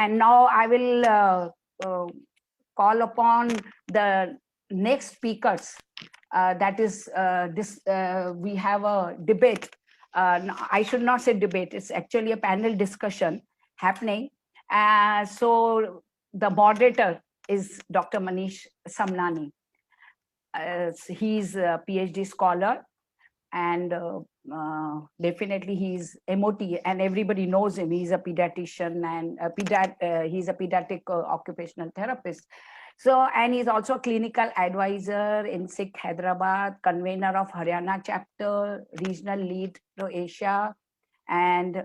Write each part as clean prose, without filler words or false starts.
And now I will call upon the next speakers. That is we have a debate. No, I should not say debate. It's actually a panel discussion happening. So the moderator is Dr. Manish Samnani. He's a PhD scholar, and definitely he's MOT, and everybody knows him. He's a pediatrician and he's a pediatric occupational therapist. So, and he's also a clinical advisor in Sikh Hyderabad, convener of Haryana chapter, regional lead to Asia, and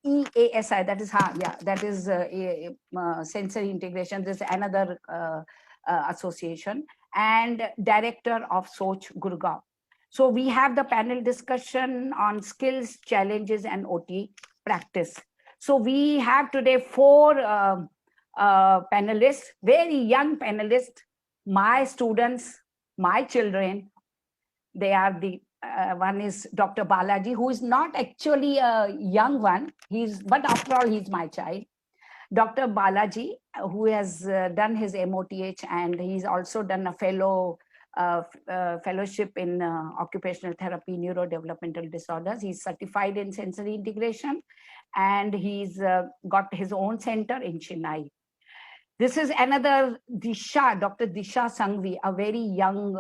EASI, that is that is sensory integration. This is another association, and director of Soch Gurgaon. So we have the panel discussion on skills, challenges, and OT practice. So we have today 4 panelists, very young panelists, my students, my children. They are the one is Dr. Balaji, who is not actually a young one. But after all, he's my child. Dr. Balaji, who has done his MOTH, and he's also done a fellowship in occupational therapy, neurodevelopmental disorders. He's certified in sensory integration, and he's got his own center in Chennai. This is another Disha, Dr. Disha Sangvi, a very young,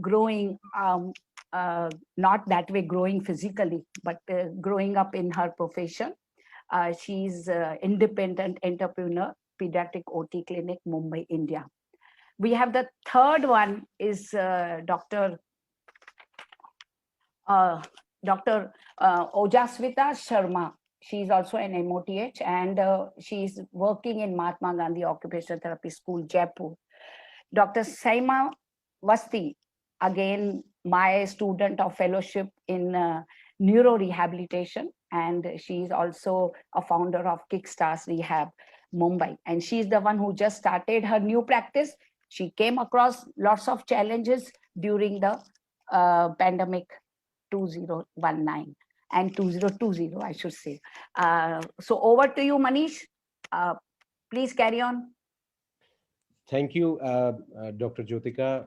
growing, not that way growing physically, but growing up in her profession. She's independent entrepreneur, pediatric OT clinic, Mumbai, India. We have the third one is Dr. Ojaswita Sharma. She's also an MOTH, and she's working in Mahatma Gandhi Occupational Therapy School, Jaipur. Dr. Saima Vasti, again, my student of fellowship in neuro rehabilitation, and she's also a founder of Kickstars Rehab, Mumbai. And she's the one who just started her new practice. She came across lots of challenges during the pandemic 2019 and 2020, I should say. So over to you, Manish. Please carry on. Thank you, Dr. Jyotika.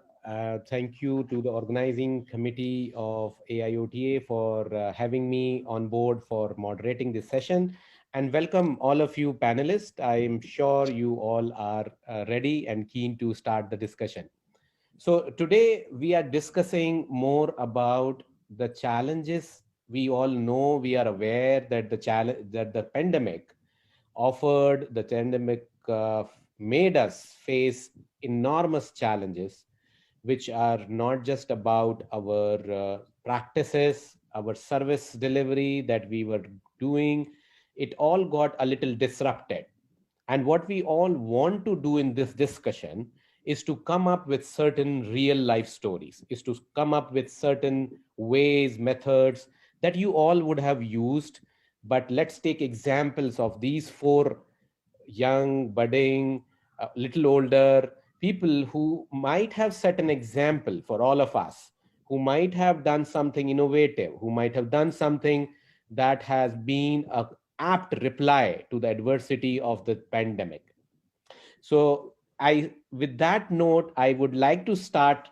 Thank you to the organizing committee of AIOTA for having me on board for moderating this session. And welcome all of you panelists. I am sure you all are ready and keen to start the discussion. So today we are discussing more about the challenges. We all know, we are aware that the pandemic made us face enormous challenges, which are not just about our practices, our service delivery that we were doing. It all got a little disrupted. And what we all want to do in this discussion is to come up with certain real life stories, is to come up with certain ways, methods that you all would have used. But let's take examples of these 4 young, budding, little older people who might have set an example for all of us, who might have done something innovative, who might have done something that has been a apt reply to the adversity of the pandemic. So with that note, I would like to start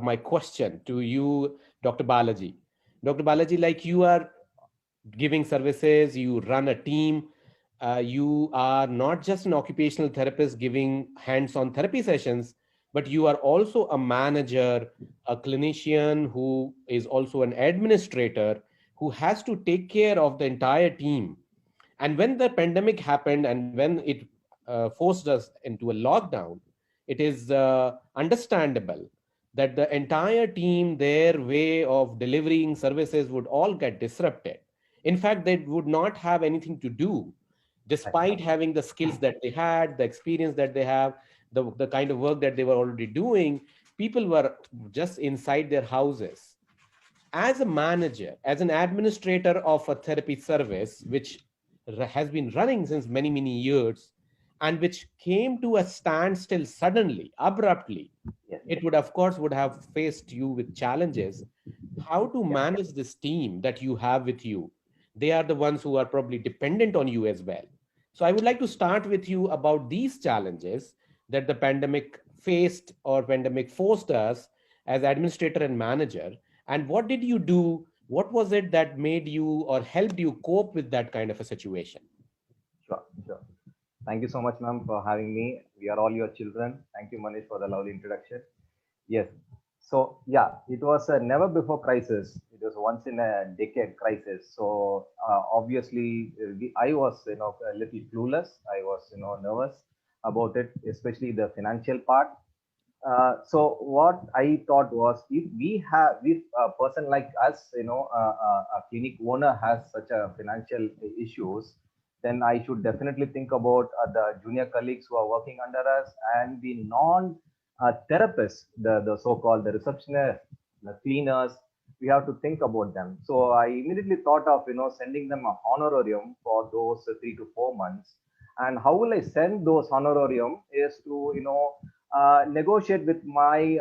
my question to you, Dr. Balaji. Dr. Balaji, like you are giving services, you run a team, you are not just an occupational therapist giving hands-on therapy sessions, but you are also a manager, a clinician who is also an administrator who has to take care of the entire team. And when the pandemic happened and when it forced us into a lockdown, it is understandable that the entire team, their way of delivering services would all get disrupted. In fact, they would not have anything to do, despite having the skills that they had, the experience that they have, the kind of work that they were already doing. People were just inside their houses. As a manager, as an administrator of a therapy service, which has been running since many, many years, and which came to a standstill suddenly, abruptly, it would, of course, would have faced you with challenges. How to manage this team that you have with you? they are the ones who are probably dependent on you as well. So I would like to start with you about these challenges that the pandemic faced or pandemic forced us as administrator and manager. And what did you do? What was it that made you or helped you cope with that kind of a situation? Sure, sure. Thank you so much, ma'am, for having me. We are all your children. Thank you, Manish, for the lovely introduction. Yes. So, yeah, it was a never before crisis. It was once in a decade crisis. So, obviously, I was, a little clueless. I was, nervous about it, especially the financial part. So what I thought was, if a person like us, a clinic owner has such a financial issues, then I should definitely think about the junior colleagues who are working under us and the non therapists, the so-called the receptionists, the cleaners. We have to think about them. So I immediately thought of sending them a honorarium for those 3 to 4 months. And how will I send those honorarium is to negotiate with my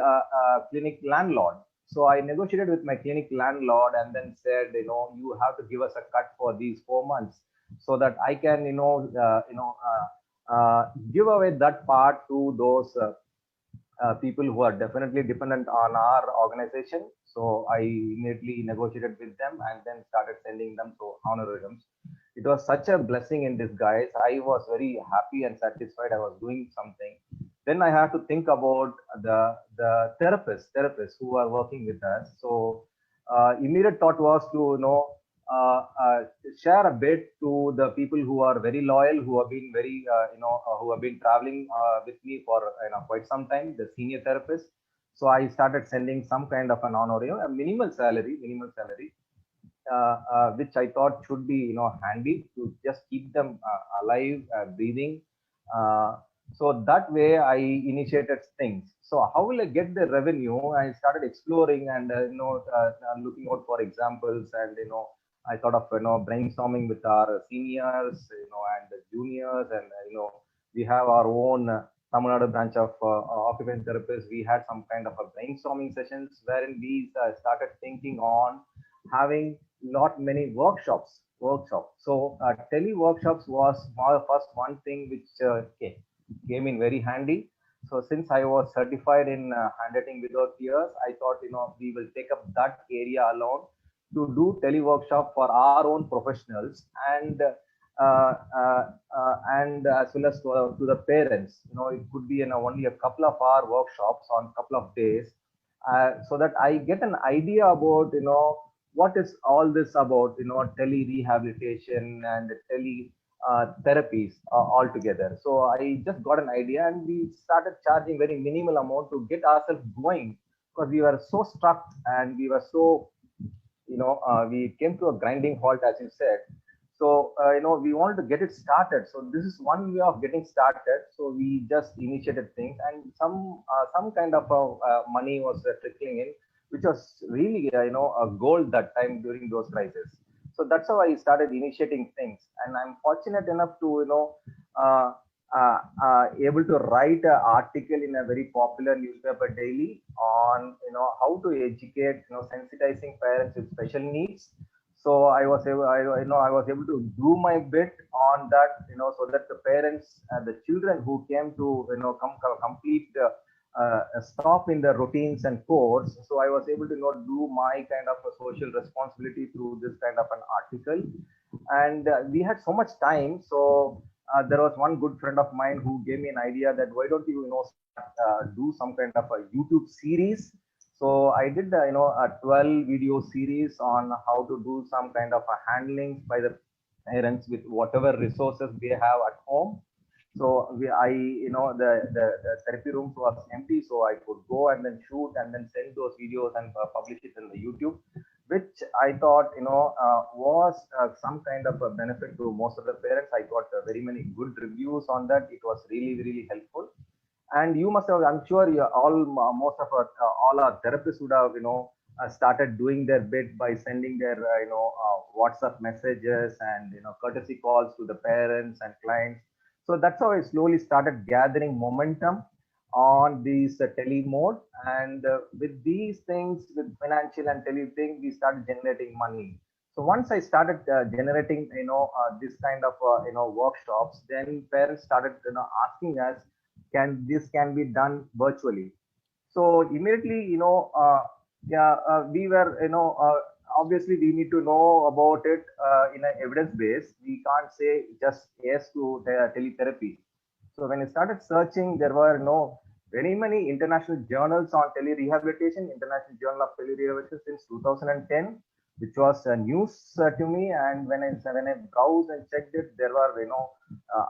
clinic landlord. So I negotiated with my clinic landlord and then said, you have to give us a cut for these 4 months so that I can, give away that part to those people who are definitely dependent on our organization. So I immediately negotiated with them and then started sending them to honorariums. It was such a blessing in disguise. I was very happy and satisfied. I was doing something. Then I have to think about the therapists who are working with us. So immediate thought was to uh, uh, share a bit to the people who are very loyal, who have been very who have been traveling with me for quite some time, the senior therapists. So I started sending some kind of an honorarium, a minimal salary, which I thought should be handy to just keep them alive, breathing. Uh, so that way I initiated things. So how will I get the revenue? I started exploring and looking out for examples, and I thought of brainstorming with our seniors, and the juniors, and we have our own Tamil Nadu branch of occupational therapists. We had some kind of a brainstorming sessions wherein we started thinking on having not many workshops. So tele workshops was first one thing which came in very handy. So since I was certified in handwriting without tears, I thought we will take up that area alone to do tele workshop for our own professionals and as well as to the parents. It could be only a couple of hour workshops on couple of days, so that I get an idea about what is all this about, tele rehabilitation and tele therapies altogether. So I just got an idea and we started charging very minimal amount to get ourselves going, because we were so struck and we were so, we came to a grinding halt, as you said. So we wanted to get it started. So this is one way of getting started. So we just initiated things, and some kind of money was trickling in, which was really a gold that time during those crises. So that's how I started initiating things, and I'm fortunate enough to uh, able to write an article in a very popular newspaper daily on how to educate, sensitizing parents with special needs. So I was able, I was able to do my bit on that, so that the parents and the children who came to complete stop in the routines and course. So I was able to do my kind of a social responsibility through this kind of an article, and we had so much time. So there was one good friend of mine who gave me an idea that why don't you start, do some kind of a YouTube series. So I did a 12 video series on how to do some kind of a handling by the parents with whatever resources they have at home. So I, the therapy rooms was empty, so I could go and then shoot and then send those videos and publish it in the YouTube, which I thought, was some kind of a benefit to most of the parents. I got very many good reviews on that. It was really, really helpful. And you must have, I'm sure you all, most of our, all our therapists would have, started doing their bit by sending their, WhatsApp messages and, courtesy calls to the parents and clients. So that's how I slowly started gathering momentum on these tele mode. And with these things, with financial and tele thing, we started generating money. So once I started generating, this kind of, workshops, then parents started, asking us, can be done virtually? So immediately, yeah, we were, obviously we need to know about it in an evidence base. We can't say just yes to teletherapy. So when I started searching, there were very many international journals on telerehabilitation, International Journal of Telerehabilitation since 2010, which was news to me. And when I browsed and checked it, there were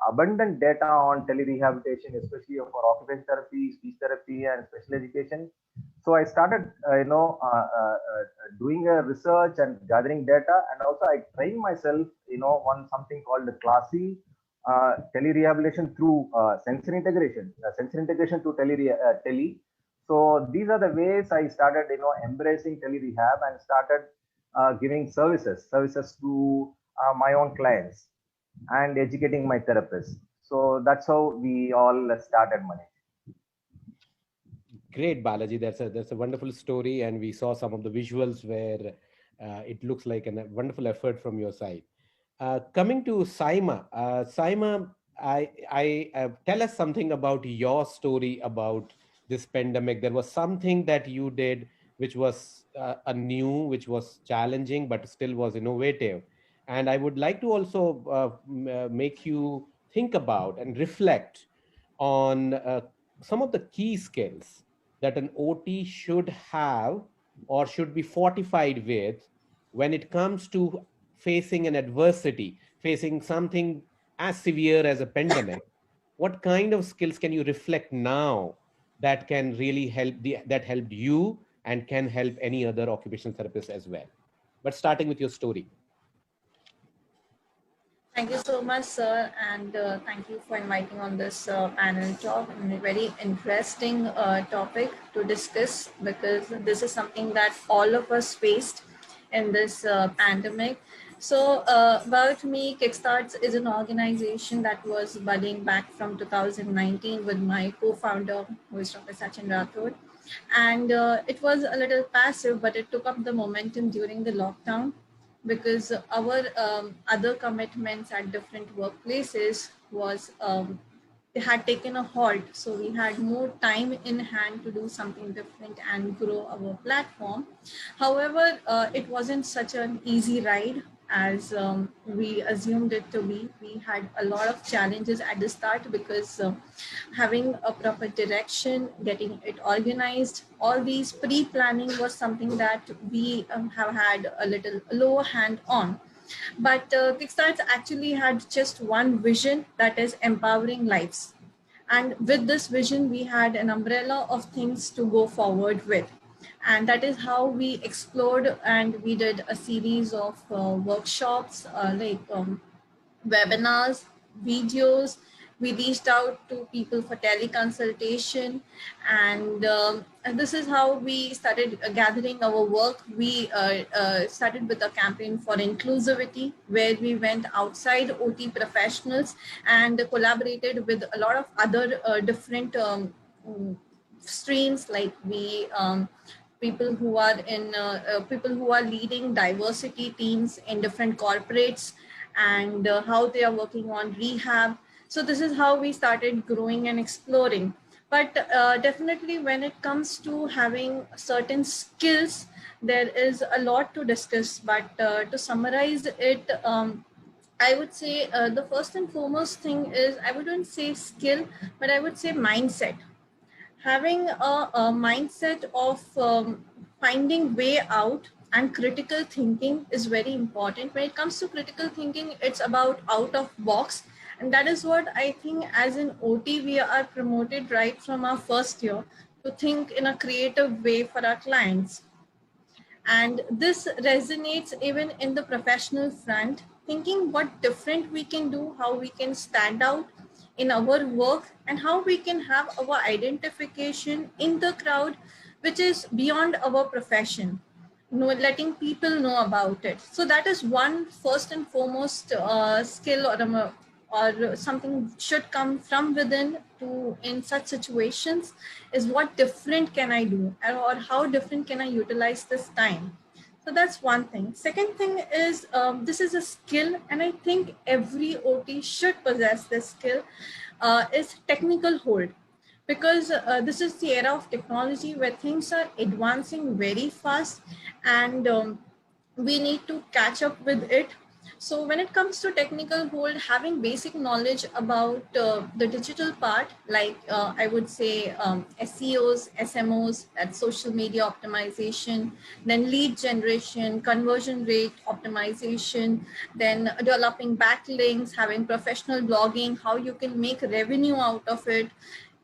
abundant data on telerehabilitation, especially for occupational therapy, speech therapy, and special education. So I started, doing a research and gathering data, and also I trained myself, on something called the classy telerehabilitation through sensor integration to tele. So these are the ways I started, embracing telerehab and started giving services to my own clients and educating my therapists. So that's how we all started money. Great, Balaji. That's a wonderful story, and we saw some of the visuals where it looks like a wonderful effort from your side. Coming to Saima, Saima, tell us something about your story about this pandemic. There was something that you did which was a new, which was challenging, but still was innovative. And I would like to also make you think about and reflect on some of the key skills that an OT should have or should be fortified with when it comes to facing an adversity, facing something as severe as a pandemic. What kind of skills can you reflect now that can really that helped you and can help any other occupational therapist as well? But starting with your story. Thank you so much, sir, and thank you for inviting on this panel talk. And a very interesting topic to discuss, because this is something that all of us faced in this pandemic. So, about me, Kickstarts is an organization that was budding back from 2019 with my co-founder, who is Dr. Sachin Rathod. And it was a little passive, but it took up the momentum during the lockdown, because our other commitments at different workplaces was had taken a halt. So we had more time in hand to do something different and grow our platform. However, it wasn't such an easy ride as we assumed it to be. We had a lot of challenges at the start, because having a proper direction, getting it organized, all these pre-planning was something that we have had a little lower hand on. But Kickstarts actually had just one vision, that is empowering lives. And with this vision, we had an umbrella of things to go forward with. And that is how we explored, and we did a series of workshops, webinars, videos. We reached out to people for teleconsultation, and this is how we started gathering our work. We started with a campaign for inclusivity, where we went outside OT professionals and collaborated with a lot of other different streams, like people who are in people who are leading diversity teams in different corporates, and how they are working on rehab. So this is how we started growing and exploring. But definitely when it comes to having certain skills, there is a lot to discuss. But to summarize it, I would say the first and foremost thing is, I wouldn't say skill, but I would say mindset. Having a mindset of finding way out and critical thinking is very important. When it comes to critical thinking, it's about out of box, and that is what I think as an OT we are promoted right from our first year, to think in a creative way for our clients. And this resonates even in the professional front, thinking what different we can do, how we can stand out in our work, and how we can have our identification in the crowd, which is beyond our profession, letting people know about it. So that is one first and foremost skill, or something should come from within to in such situations, is what different can I do, or how different can I utilize this time. So that's one thing. Second thing is this is a skill, and I think every OT should possess this skill, is technical hold. Because this is the era of technology where things are advancing very fast, and we need to catch up with it. So when it comes to technical hold, having basic knowledge about the digital part, like I would say SEOs, SMOs, that's social media optimization, then lead generation, conversion rate optimization, then developing backlinks, having professional blogging, how you can make revenue out of it,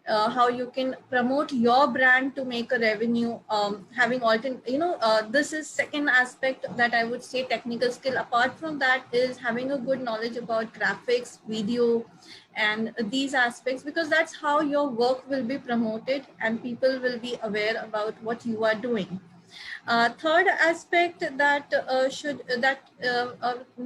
how you can promote your brand to make a revenue, having this is second aspect that I would say technical skill. Apart from that is having a good knowledge about graphics, video, and these aspects, because that's how your work will be promoted and people will be aware about what you are doing. Third aspect that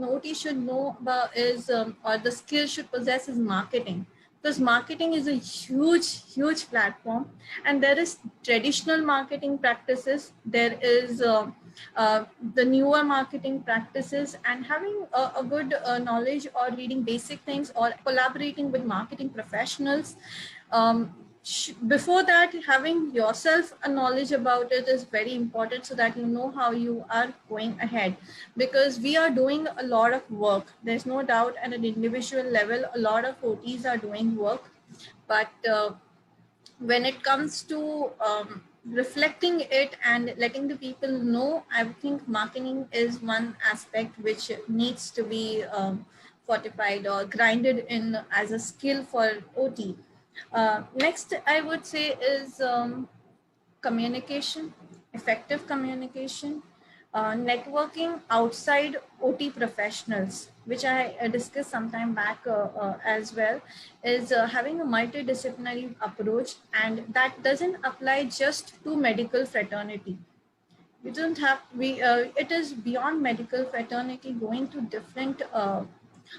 OT should know about is, or the skill should possess, is marketing. Because marketing is a huge platform, and there is traditional marketing practices, there is the newer marketing practices, and having a good knowledge or reading basic things or collaborating with marketing professionals. Before that, having yourself a knowledge about it is very important, so that you know how you are going ahead, because we are doing a lot of work. There's no doubt at an individual level a lot of OTs are doing work, but when it comes to reflecting it and letting the people know, I think marketing is one aspect which needs to be fortified or grinded in as a skill for OT. Next, I would say is communication, effective communication, networking outside OT professionals, which I discussed some time back as well, is having a multidisciplinary approach, and that doesn't apply just to medical fraternity. We don't have, it is beyond medical fraternity, going to different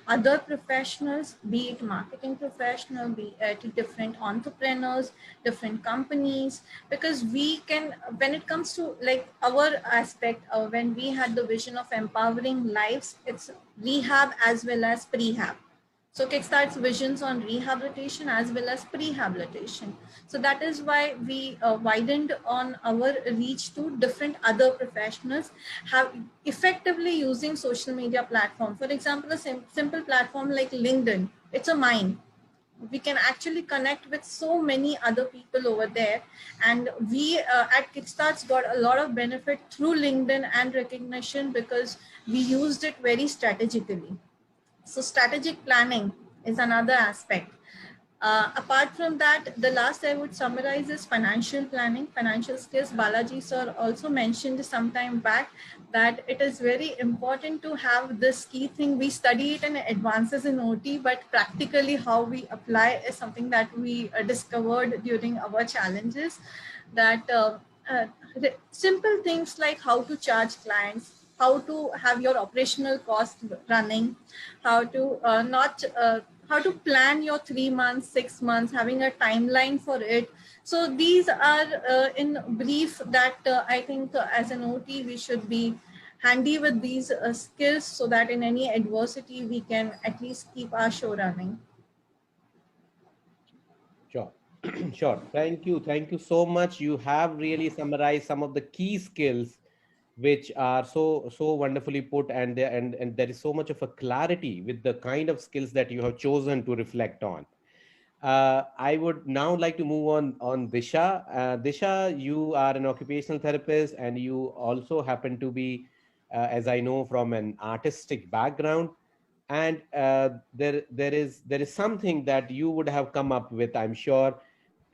other professionals, be it marketing professional, be it different entrepreneurs, different companies, because we can, when it comes to like our aspect, when we had the vision of empowering lives, it's rehab as well as prehab. So Kickstart's visions on rehabilitation as well as prehabilitation. So that is why we widened on our reach to different other professionals, have effectively using social media platform. For example, a simple platform like LinkedIn, it's a mine. We can actually connect with so many other people over there. And we at Kickstarts got a lot of benefit through LinkedIn and recognition, because we used it very strategically. So strategic planning is another aspect. Apart from that, the last I would summarize is financial planning, financial skills. Balaji sir also mentioned some time back that it is very important to have this key thing. We study it in advances in OT, but practically how we apply is something that we discovered during our challenges. That simple things like how to charge clients, how to have your operational cost running, how to how to plan your 3 months, 6 months, having a timeline for it. So these are in brief that I think as an OT we should be handy with these skills, so that in any adversity we can at least keep our show running. Sure. Sure. Thank you. Thank you so much. You have really summarized some of the key skills which are so wonderfully put, and and there is so much of a clarity with the kind of skills that you have chosen to reflect on. I would now like to move on Disha. Disha, you are an occupational therapist, and you also happen to be, as I know, from an artistic background. And there is something that you would have come up with, I'm sure,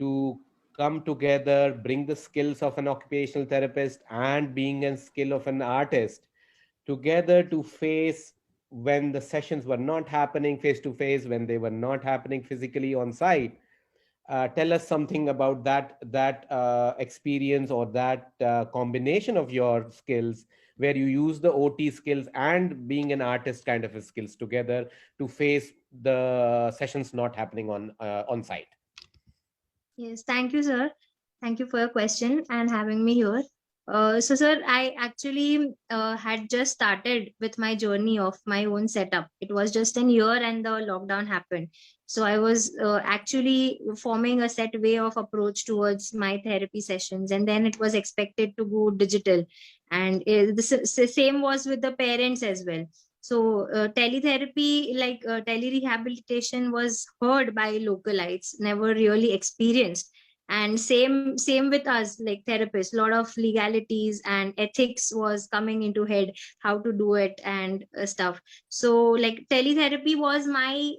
to come together, bring the skills of an occupational therapist and being a skill of an artist together to face when the sessions were not happening face to face, when they were not happening physically on site. Tell us something about that experience, or that combination of your skills, where you use the OT skills and being an artist kind of a skills together to face the sessions not happening on site. Yes, thank you, sir. Thank you for your question and having me here. So, sir, I actually had just started with my journey of my own setup. It was just a year and the lockdown happened. So, I was actually forming a set way of approach towards my therapy sessions. And then it was expected to go digital. And the same was with the parents as well. So, teletherapy, like telerehabilitation, was heard by localites, never really experienced. And same with us, like therapists, a lot of legalities and ethics was coming into head, how to do it and stuff. So like teletherapy was my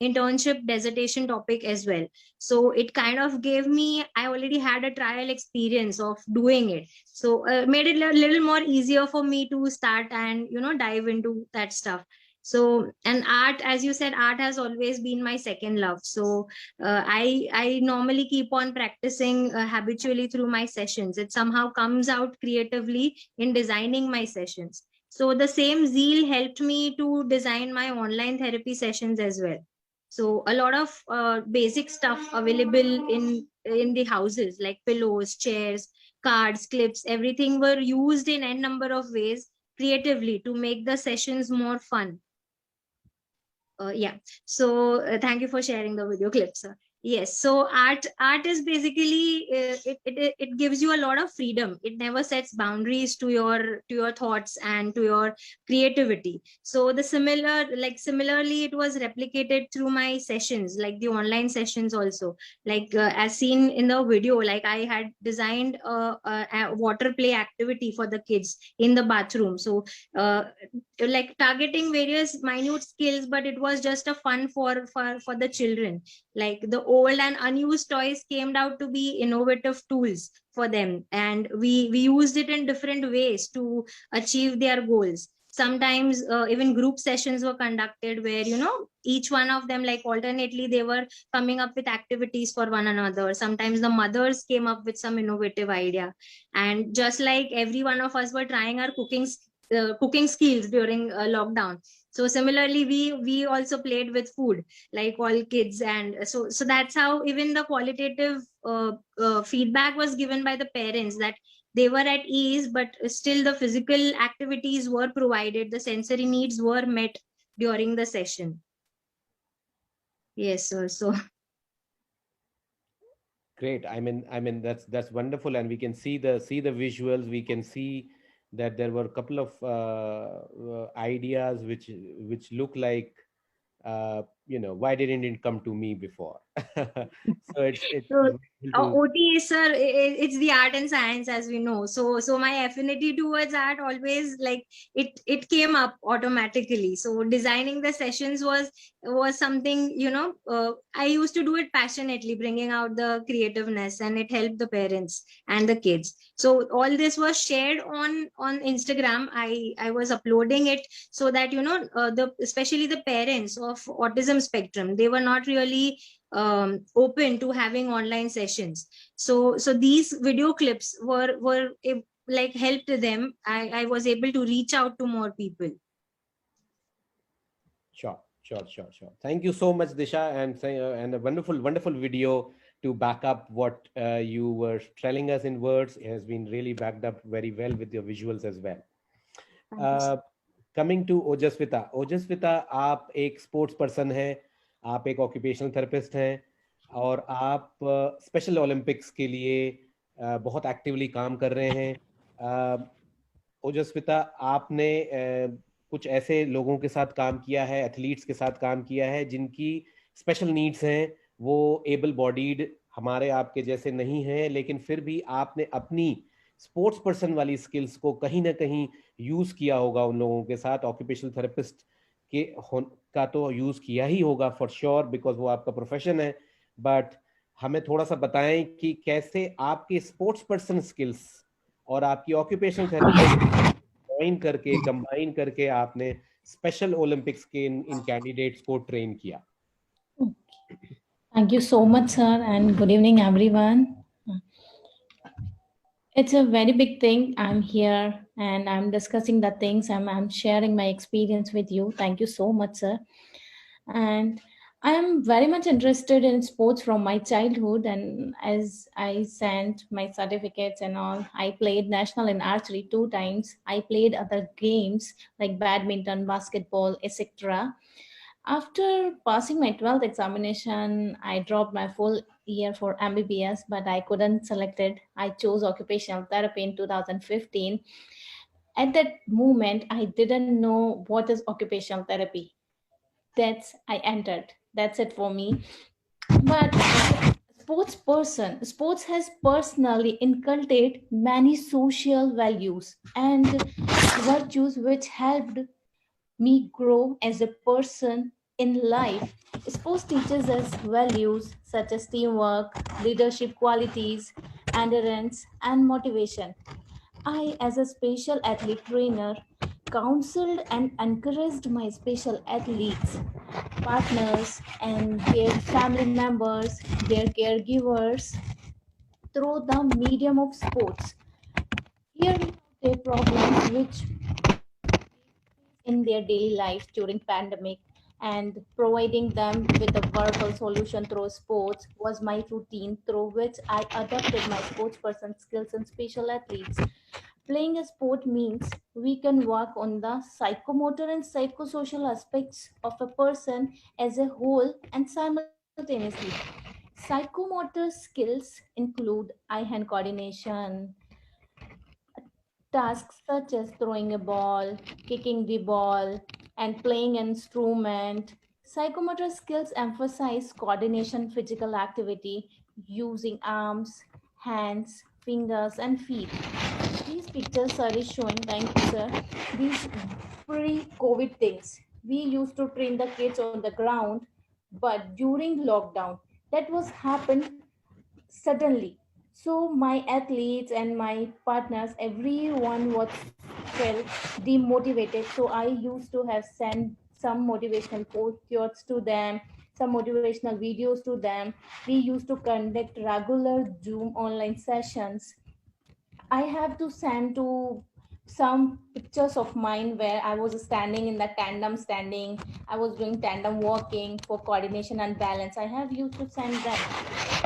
internship dissertation topic as well. So it kind of gave me, I already had a trial experience of doing it, so made it a little more easier for me to start and dive into that stuff. So, and art, as you said, art has always been my second love. So I normally keep on practicing habitually through my sessions. It somehow comes out creatively in designing my sessions. So the same zeal helped me to design my online therapy sessions as well. So a lot of basic stuff available in the houses, like pillows, chairs, cards, clips, everything were used in n number of ways creatively to make the sessions more fun. Yeah, so thank you for sharing the video clip, sir. Yes, so art is basically it gives you a lot of freedom. It never sets boundaries to your thoughts and to your creativity. So the similarly it was replicated through my sessions, like the online sessions also. Like as seen in the video, like I had designed a water play activity for the kids in the bathroom. So uh, like targeting various minute skills, but it was just a fun for the children. Like the old and unused toys came out to be innovative tools for them, and we used it in different ways to achieve their goals. Sometimes even group sessions were conducted where each one of them, like alternately, they were coming up with activities for one another. Sometimes the mothers came up with some innovative idea, and just like every one of us were trying our cooking skills during lockdown. So similarly, we also played with food, like all kids. And so that's how even the qualitative feedback was given by the parents, that they were at ease, but still the physical activities were provided, the sensory needs were met during the session. Yes, sir. So Great. I mean that's wonderful, and we can see the visuals. We can see that there were a couple of ideas which look like, why didn't it come to me before? So it's So, wonderful to. OT is, sir, it's the art and science, as we know. So my affinity towards art always, like, it came up automatically. So designing the sessions was something, I used to do it passionately, bringing out the creativeness, and it helped the parents and the kids. So all this was shared on Instagram. I was uploading it so that the especially the parents of autism spectrum, they were not really open to having online sessions. So these video clips were like helped them. I was able to reach out to more people. Sure. Thank you so much, Disha, and a wonderful video to back up what you were telling us in words. It has been really backed up very well with your visuals as well. Coming to ओजस्विता, ओजस्विता आप एक sports person हैं, आप एक occupational therapist हैं, और आप special Olympics के लिए बहुत एक्टिवली काम कर रहे हैं। ओजस्विता, आपने कुछ ऐसे लोगों के साथ काम किया है, एथलीट्स के साथ काम किया है जिनकी स्पेशल नीड्स हैं, वो एबल बॉडीड हमारे आपके जैसे नहीं हैं, लेकिन फिर भी आपने अपनी स्पोर्ट्स पर्सन वाली स्किल्स को कहीं ना कहीं यूज किया होगा उन लोगों के साथ। ऑक्यूपेशनल थेरेपिस्ट का तो यूज किया ही होगा फॉर श्योर, बिकॉज वो आपका प्रोफेशन है। बट हमें थोड़ा सा बताएं कि कैसे आपके स्पोर्ट्स पर्सन स्किल्स और आपकी ऑक्यूपेशनल थेरेपी कंबाइन करके आपने स्पेशल ओलंपिक्स के इन कैंडिडेट्स को ट्रेन किया। Thank you so much, sir, and good evening, everyone. It's a very big thing. I'm here and I'm discussing the things. I'm sharing my experience with you. Thank you so much, sir. And I am very much interested in sports from my childhood, and as I sent my certificates and all, I played national in archery 2 times. I played other games like badminton, basketball, etc. After passing my 12th examination, I dropped my full year for MBBS, but I couldn't select it. I chose occupational therapy in 2015. At that moment, I didn't know what is occupational therapy. That's I entered. That's it for me. But sports has personally inculcated many social values and virtues which helped me grow as a person in life. Sports teaches us values such as teamwork, leadership qualities, endurance, and motivation. I, as a special athlete trainer, counseled and encouraged my special athletes, partners, and their family members, their caregivers through the medium of sports. Hearing out their problems which in their daily life during pandemic and providing them with a verbal solution through sports was my routine through which I adopted my sports person skills and special athletes. Playing a sport means we can work on the psychomotor and psychosocial aspects of a person as a whole and simultaneously. Psychomotor skills include eye hand coordination, tasks such as throwing a ball, kicking the ball, and playing an instrument. Psychomotor skills emphasize coordination, physical activity using arms, hands, fingers, and feet. These pictures are showing, thank you, sir, these pre-COVID things. We used to train the kids on the ground, but during lockdown, that was happened suddenly. So my athletes and my partners, everyone was felt demotivated. So I used to have sent some motivational quotes to them, some motivational videos to them. We used to conduct regular Zoom online sessions. I have to send to some pictures of mine where I was standing in the tandem standing. I was doing tandem walking for coordination and balance. I have used to send them.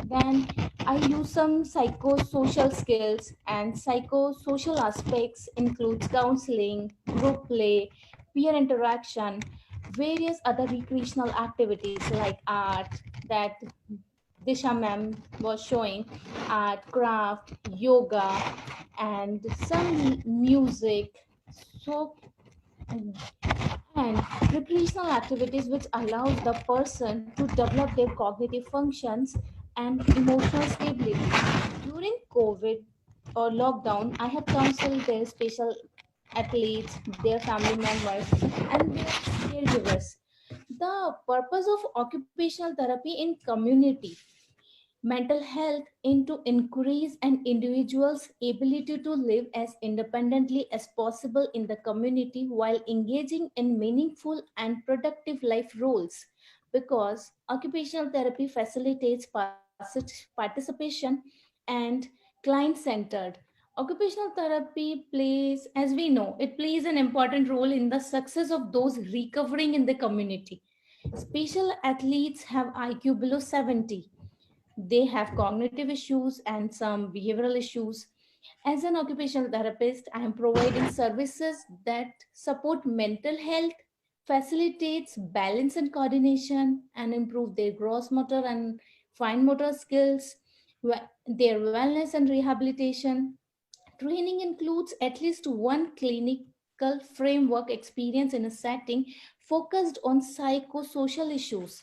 Then I use some psychosocial skills, and psychosocial aspects includes counseling, group play, peer interaction, various other recreational activities like art that Disha ma'am was showing, art, craft, yoga, and some music. So, and recreational activities which allows the person to develop their cognitive functions and emotional stability. During COVID or lockdown, I have counseled their special athletes, their family members, and their caregivers. The purpose of occupational therapy in community mental health into increase an individual's ability to live as independently as possible in the community while engaging in meaningful and productive life roles, because occupational therapy facilitates participation and client centered. Occupational therapy plays, as we know, it plays an important role in the success of those recovering in the community. Special athletes have IQ below 70. They have cognitive issues and some behavioral issues. As an occupational therapist, I am providing services that support mental health, facilitates balance and coordination, and improve their gross motor and fine motor skills, their wellness and rehabilitation. Training includes at least one clinical framework experience in a setting focused on psychosocial issues.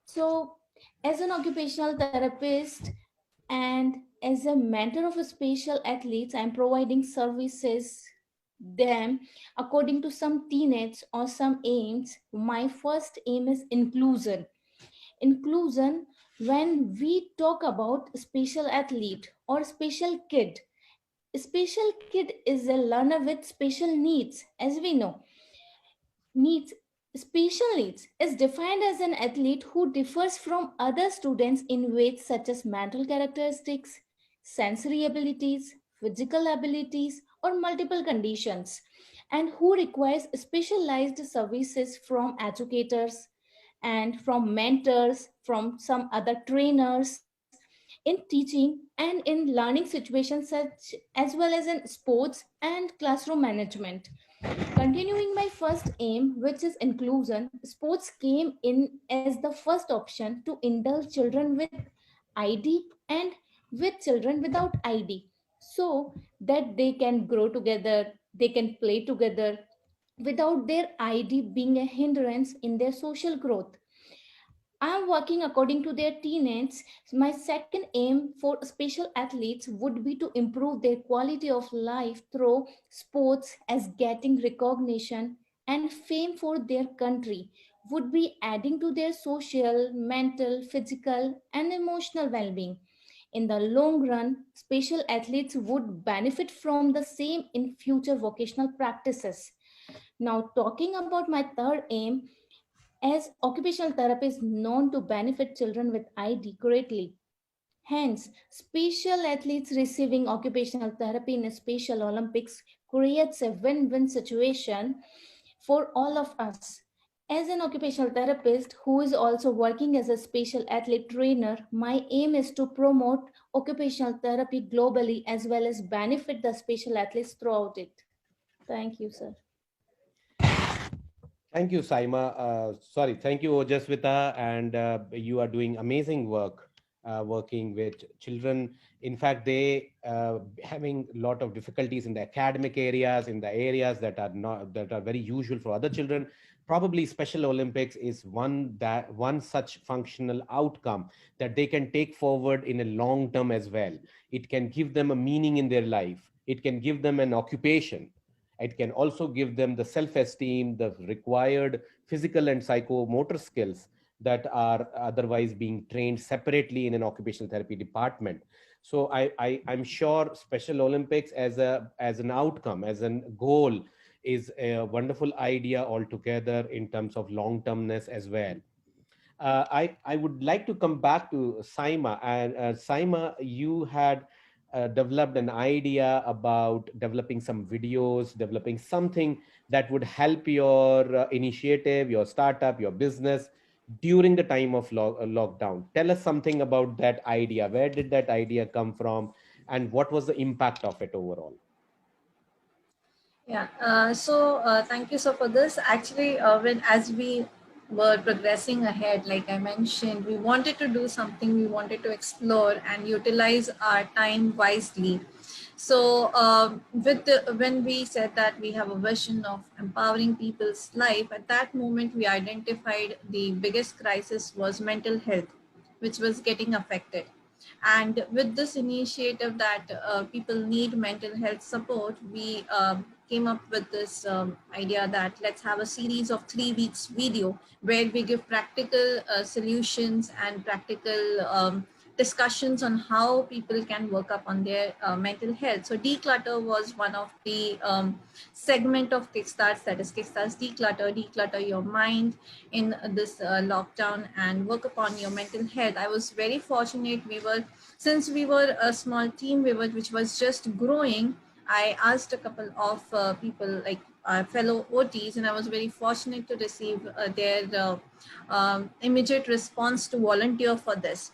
So, as an occupational therapist and as a mentor of a special athletes, I'm providing services them according to some tenets or some aims. My first aim is inclusion. Inclusion, when we talk about special athlete or special kid, special kid is a learner with special needs. As we know, needs special needs is defined as an athlete who differs from other students in ways such as mental characteristics, sensory abilities, physical abilities, or multiple conditions, and who requires specialized services from educators and from mentors, from some other trainers in teaching and in learning situations such as well as in sports and classroom management. Continuing my first aim, which is inclusion, sports came in as the first option to indulge children with ID and with children without ID, so that they can grow together, they can play together without their ID being a hindrance in their social growth. I'm working according to their teenage. My second aim for special athletes would be to improve their quality of life through sports, as getting recognition and fame for their country would be adding to their social, mental, physical, and emotional well being. In the long run, special athletes would benefit from the same in future vocational practices. Now, talking about my third aim, as occupational therapy is known to benefit children with ID greatly. Hence, special athletes receiving occupational therapy in a Special Olympics creates a win-win situation for all of us. As an occupational therapist who is also working as a special athlete trainer, my aim is to promote occupational therapy globally as well as benefit the special athletes throughout it. Thank you, sir. Thank you, Saima. Thank you, Ojaswita, and you are doing amazing work working with children. In fact, they having a lot of difficulties in the academic areas, in the areas that are very usual for other children. Probably Special Olympics is one such functional outcome that they can take forward in a long term as well. It can give them a meaning in their life. It can give them an occupation. It can also give them the self-esteem, the required physical and psychomotor skills that are otherwise being trained separately in an occupational therapy department. So I'm sure Special Olympics as an outcome, as a goal, is a wonderful idea altogether in terms of long-termness as well. I would like to come back to Saima. And Saima, you had developed an idea about developing some videos, developing something that would help your initiative, your startup, your business during the time of lockdown. Tell us something about that idea. Where did that idea come from, and what was the impact of it overall? Yeah. Thank you so for this. Actually, when as we were progressing ahead, like I mentioned, we wanted to do something. We wanted to explore and utilize our time wisely. So, when we said that we have a vision of empowering people's life, at that moment we identified the biggest crisis was mental health, which was getting affected. And with this initiative that people need mental health support, we came up with this idea that let's have a series of 3 weeks video where we give practical solutions and practical discussions on how people can work up on their mental health. So declutter was one of the segment of Kickstarts, that is Kickstarts declutter your mind in this lockdown and work upon your mental health. I was very fortunate. Since we were a small team, which was just growing, I asked a couple of people, like fellow OTs, and I was very fortunate to receive their immediate response to volunteer for this.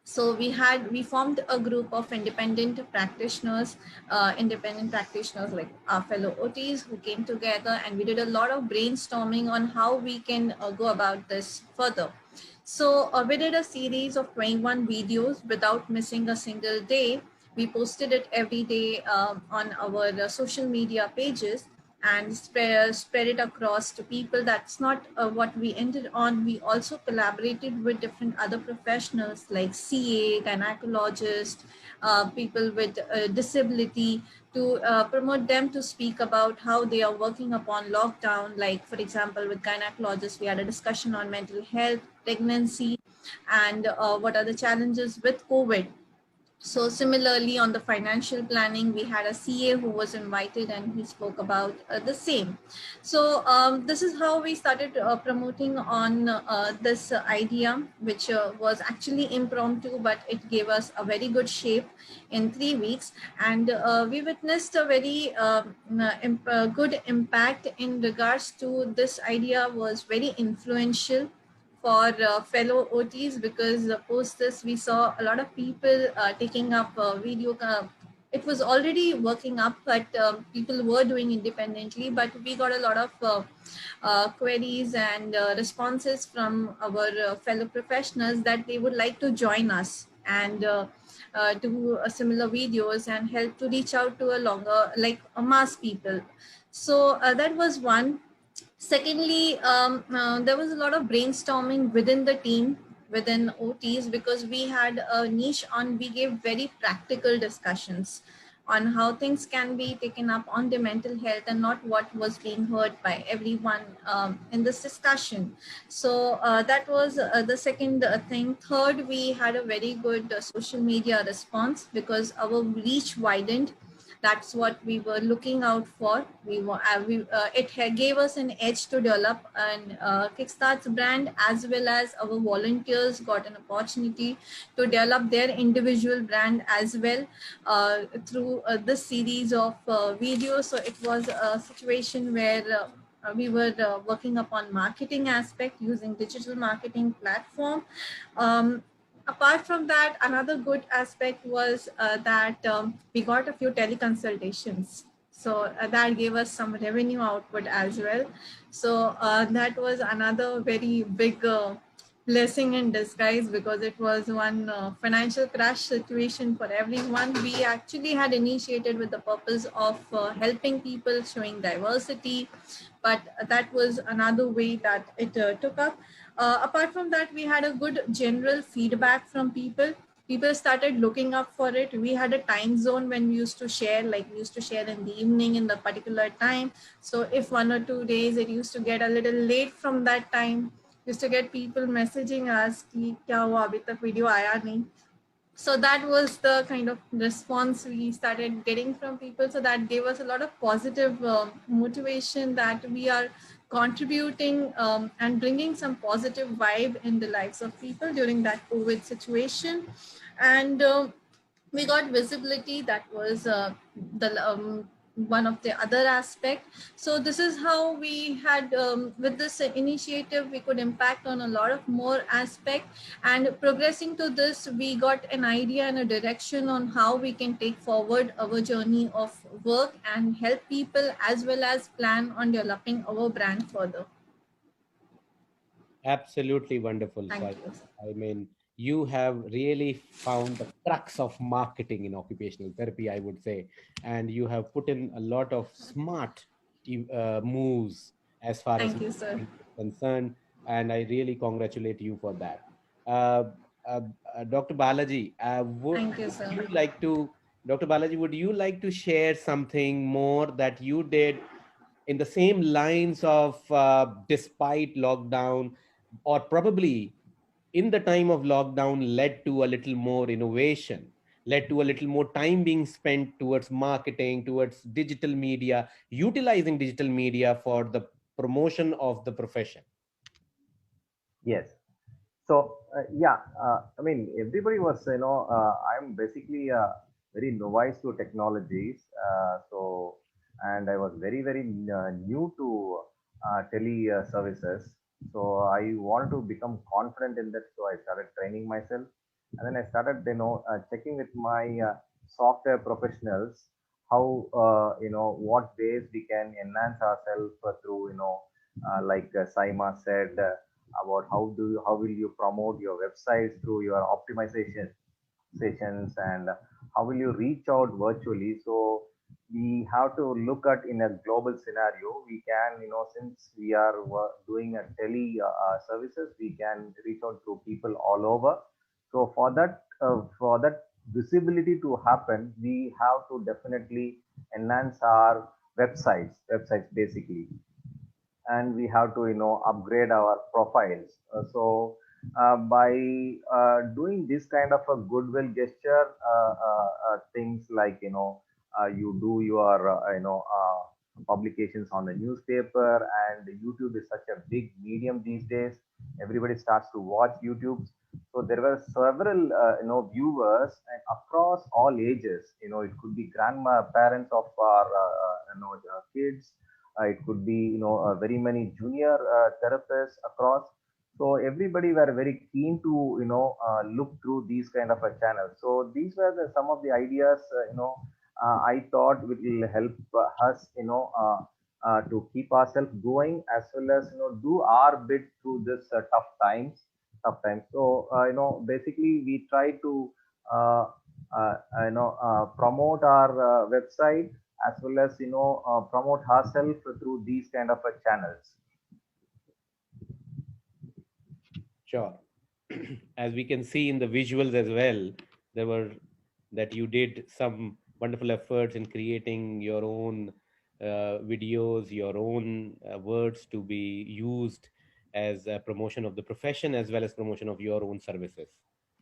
So we formed a group of independent practitioners like our fellow OTs, who came together, and we did a lot of brainstorming on how we can go about this further. So we did a series of 21 videos without missing a single day. We posted it every day on our social media pages and spread it across to people. That's not what we ended on. We also collaborated with different other professionals like CA, gynecologists, people with disability, to promote them to speak about how they are working upon lockdown. Like, for example, with gynecologists, we had a discussion on mental health, pregnancy, and what are the challenges with COVID. So similarly, on the financial planning, we had a CA who was invited, and he spoke about the same. So this is how we started promoting on this idea, which was actually impromptu, but it gave us a very good shape in 3 weeks. And we witnessed a very good impact in regards to this idea. Was very influential for fellow OTs, because post this we saw a lot of people taking up video. It was already working up, but people were doing independently. But we got a lot of queries and responses from our fellow professionals that they would like to join us and do similar videos and help to reach out to a longer, like a mass people. So that was one. Secondly, there was a lot of brainstorming within the team, within OTs, because we had a niche on, we gave very practical discussions on how things can be taken up on the mental health and not what was being heard by everyone in this discussion. So that was the second thing. Third, we had a very good social media response because our reach widened. That's what we were looking out for. Gave us an edge to develop an Kickstart's brand, as well as our volunteers got an opportunity to develop their individual brand as well through this series of videos. So it was a situation where we were working upon marketing aspect using digital marketing platform. Apart from that, another good aspect was that we got a few teleconsultations. So that gave us some revenue output as well. So that was another very big blessing in disguise, because it was one financial crash situation for everyone. We actually had initiated with the purpose of helping people, showing diversity, but that was another way that it took up. Apart from that, we had a good general feedback from people. People started looking up for it. We had a time zone when we used to share, like we used to share in the evening in the particular time. So if 1 or 2 days it used to get a little late from that time, used to get people messaging us कि क्या हुआ अभी तक video आया नहीं. So that was the kind of response we started getting from people. So that gave us a lot of positive motivation that we are contributing and bringing some positive vibe in the lives of people during that COVID situation. And we got visibility. That was the one of the other aspect. So this is how we had with this initiative we could impact on a lot of more aspect. And progressing to this, we got an idea and a direction on how we can take forward our journey of work and help people, as well as plan on developing our brand further. Absolutely wonderful. Thank you. I mean, you have really found the crux of marketing in occupational therapy, I would say, and you have put in a lot of smart moves as far as Thank you, sir. marketing is concerned, and I really congratulate you for that. Uh, Dr. Balaji, Thank you, sir. you like to, Dr. Balaji, would you like to share something more that you did in the same lines of despite lockdown, or probably in the time of lockdown led to a little more innovation, led to a little more time being spent towards marketing, towards digital media, utilizing digital media for the promotion of the profession? Yes. So yeah, I mean everybody was I'm basically very novice to technologies. And I was very new to tele services. So I wanted to become confident in that. So I started training myself, and then I started checking with my software professionals how what ways we can enhance ourselves through like Saima said. About how will you promote your websites through your optimization sessions, and how will you reach out virtually. So we have to look at in a global scenario. We can, since we are doing a tele services, we can reach out to people all over. So for that visibility to happen, we have to definitely enhance our websites basically, and we have to upgrade our profiles. By doing this kind of a goodwill gesture, things like you do your publications on the newspaper, and YouTube is such a big medium these days. Everybody starts to watch YouTube. So there were several viewers and across all ages. It could be grandma parents of our kids. It could be very many junior therapists across. So everybody were very keen to look through these kind of a channel. So these were some of the ideas I thought will help us to keep ourselves going, as well as do our bit through this tough times. So basically we try to uh, promote our website, as well as promote ourselves through these kind of channels. Sure. As we can see in the visuals as well, there were that you did some wonderful efforts in creating your own videos, your own words to be used as a promotion of the profession as well as promotion of your own services.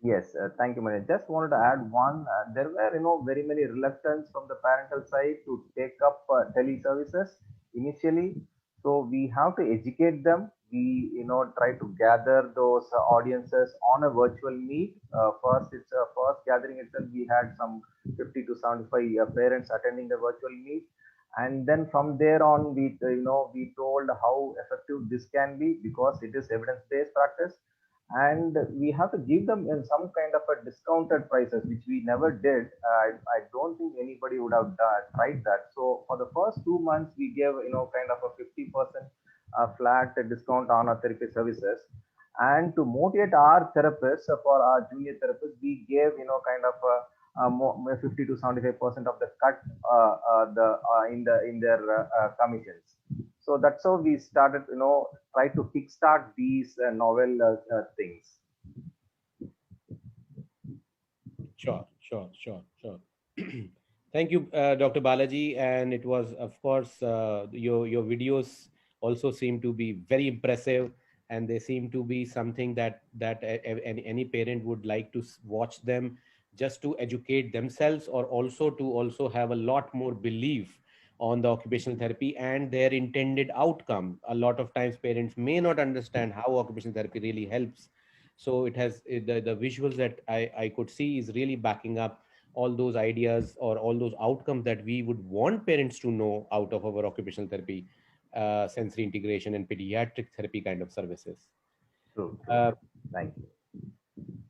Yes, thank you, Mani. Just wanted to add one. There were, very many reluctance from the parental side to take up teleservices initially. So we have to educate them. We, try to gather those audiences on a virtual meet. First, it's first gathering itself. We had some 50 to 75 parents attending the virtual meet, and then from there on, we told how effective this can be, because it is evidence-based practice, and we have to give them in some kind of a discounted prices, which we never did. I don't think anybody would have tried that. So for the first 2 months, we gave kind of a 50% flat discount on our therapy services, and to motivate our therapists, for our junior therapists, we gave kind of a 50 to 75% of the cut in their commissions. So that's how we started, try to kickstart these novel things. Sure. Thank you, Dr. Balaji. And it was, of course, your videos also seem to be very impressive, and they seem to be something any parent would like to watch them, just to educate themselves, or also to also have a lot more belief on the occupational therapy and their intended outcome. A lot of times parents may not understand how occupational therapy really helps. So the visuals that I could see is really backing up all those ideas or all those outcomes that we would want parents to know out of our occupational therapy, sensory integration and pediatric therapy kind of services. True. Uh, Thank you.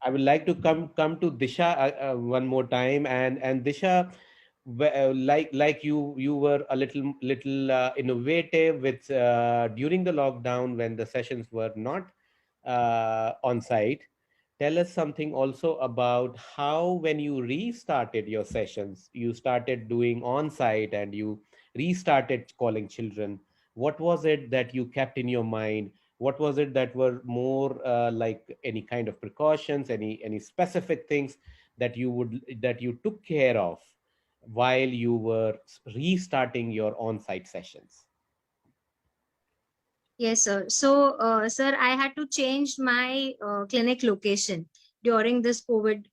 I would like to come to Disha one more time, and Disha, like you were a little innovative with during the lockdown when the sessions were not on site. Tell us something also about how, when you restarted your sessions, you started doing on site and you restarted calling children. What was it that you kept in your mind? What was it that were more like any kind of precautions, any specific things that you took care of while you were restarting your on-site sessions? Yes, sir. So, sir, I had to change my clinic location during this COVID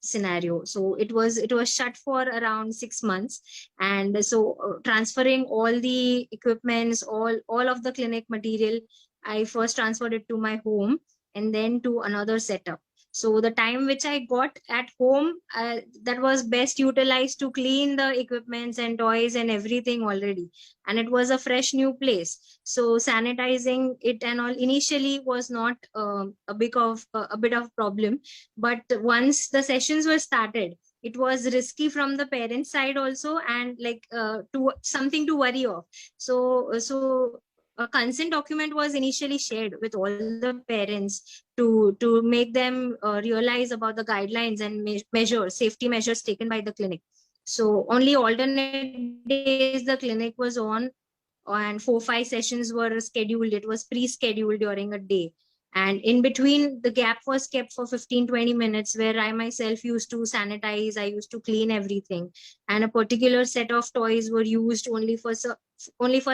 scenario. So it was shut for around 6 months, and so transferring all the equipments, all of the clinic material, I first transferred it to my home and then to another setup. So the time which I got at home, that was best utilized to clean the equipments and toys and everything already, and it was a fresh new place. So sanitizing it and all initially was not a bit of problem, but once the sessions were started, it was risky from the parent side also, and like to something to worry of. So a consent document was initially shared with all the parents to make them realize about the guidelines and measures, safety measures taken by the clinic. So only alternate days the clinic was on, and 4-5 sessions were scheduled. It was pre-scheduled during a day, and in between the gap was kept for 15-20 minutes, where I myself used to sanitize, I used to clean everything, and a particular set of toys were used only for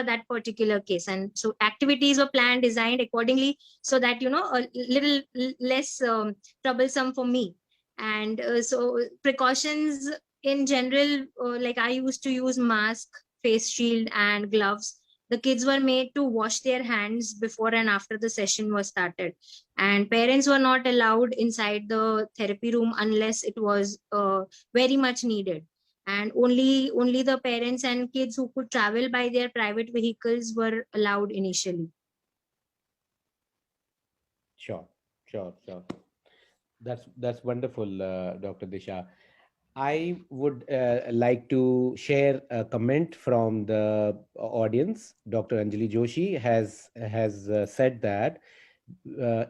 that particular case. And so activities were planned, designed accordingly, so that a little less troublesome for me. And so precautions in general, like I used to use mask, face shield and gloves. The kids were made to wash their hands before and after the session was started, and parents were not allowed inside the therapy room unless it was very much needed. And only the parents and kids who could travel by their private vehicles were allowed initially. Sure, sure, sure. That's wonderful, Dr. Disha. I would like to share a comment from the audience. Dr. Anjali Joshi has said that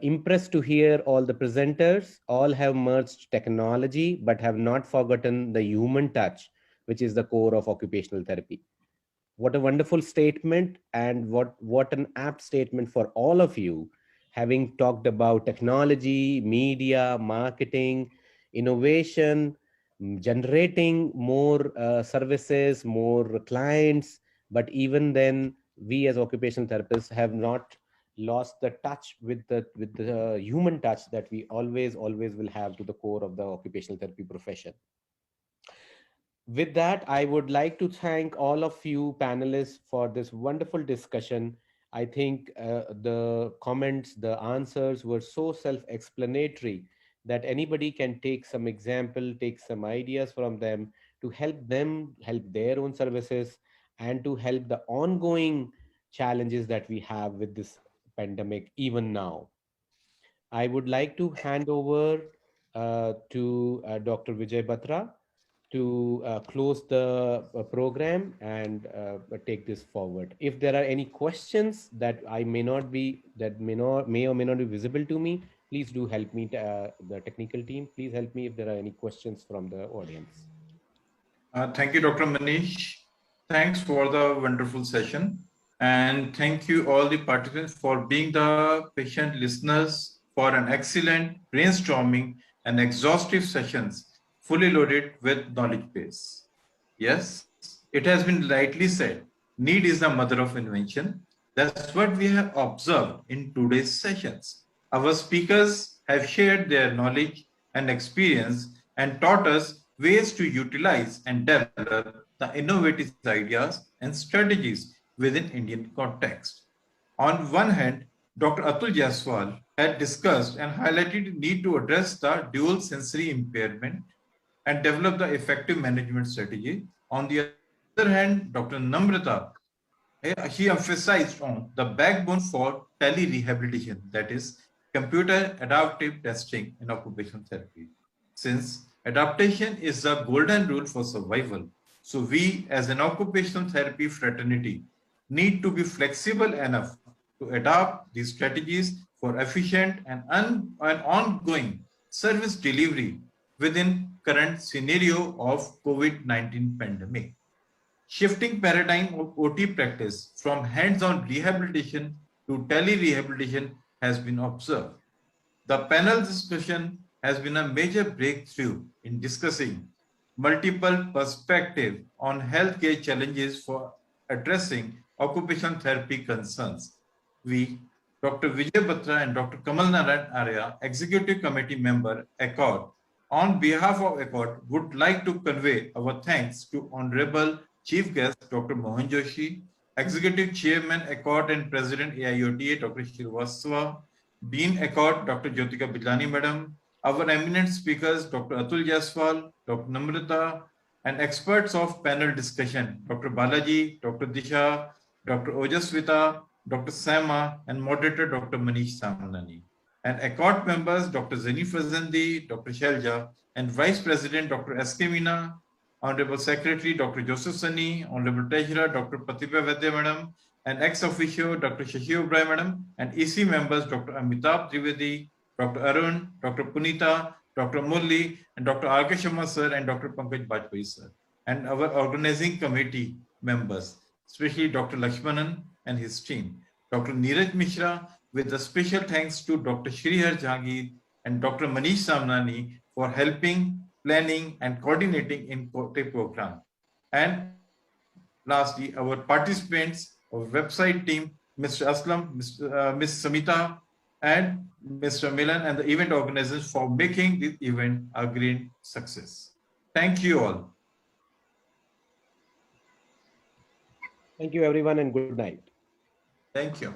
impressed to hear all the presenters. All have merged technology, but have not forgotten the human touch, which is the core of occupational therapy. What a wonderful statement, and what an apt statement for all of you, having talked about technology, media, marketing, innovation, generating more services, more clients. But even then, we as occupational therapists have not lost the touch with the human touch that we always will have to the core of the occupational therapy profession. With that, I would like to thank all of you panelists for this wonderful discussion. I think the comments, the answers were so self explanatory that anybody can take some example, take some ideas from them, help their own services, and to help the ongoing challenges that we have with this pandemic, even now. I would like to hand over to Dr. Vijay Batra to close the program and take this forward. If there are any questions that I may not be, that may or may not be visible to me, please do help me. The technical team, please help me if there are any questions from the audience. Thank you, Dr. Manish. Thanks for the wonderful session. And thank you all the participants for being the patient listeners for an excellent brainstorming and exhaustive sessions, fully loaded with knowledge base. Yes, it has been rightly said, need is the mother of invention. That's what we have observed in today's sessions. Our speakers have shared their knowledge and experience and taught us ways to utilize and develop the innovative ideas and strategies within Indian context. On one hand, Dr. Atul Jaiswal had discussed and highlighted the need to address the dual sensory impairment and develop the effective management strategy. On the other hand, Dr. Namrata, he emphasized on the backbone for tele-rehabilitation, that is, computer adaptive testing in occupational therapy. Since adaptation is the golden rule for survival, so we as an occupational therapy fraternity need to be flexible enough to adopt these strategies for efficient and ongoing service delivery within current scenario of COVID-19 pandemic. Shifting paradigm of OT practice from hands-on rehabilitation to tele-rehabilitation has been observed. The panel discussion has been a major breakthrough in discussing multiple perspectives on healthcare challenges for addressing occupational therapy concerns. We, Dr. Vijay Batra and Dr. Kamal Narayan Arya, Executive Committee Member, ACCORD, on behalf of ACCORD, would like to convey our thanks to Honorable Chief Guest, Dr. Mohan Joshi, Executive Chairman, ACCORD and President, AIOTA, Dr. Srivastava, Dean ACCORD, Dr. Jyotika Bijlani Madam, our eminent speakers, Dr. Atul Jaiswal, Dr. Namrata, and experts of panel discussion, Dr. Balaji, Dr. Disha, Dr. Ojaswita, Dr. Sama, and moderator, Dr. Manish Samnani. And ACCORD members, Dr. Zeni Fazandi, Dr. Shelja, and Vice President, Dr. S.K. Meena, Honorable Secretary, Dr. Joseph Sani, Honorable Treasurer, Dr. Pratibha Vaidya Madam, and ex-officio, Dr. Shashi Obrai Madam, and EC members, Dr. Amitabh Trivedi, Dr. Arun, Dr. Punita, Dr. Murli, and Dr. R.K. Sharma sir, and Dr. Pankaj Bajpayee sir, and our organizing committee members, especially Dr. Lakshmanan and his team, Dr. Neeraj Mishra, with a special thanks to Dr. Shrihar Jahangir and Dr. Manish Samnani for helping, planning, and coordinating in the program. And lastly, our participants, our website team, Mr. Aslam, Ms. Samita, and Mr. Milan, and the event organizers for making this event a great success. Thank you all. Thank you, everyone, and good night. Thank you.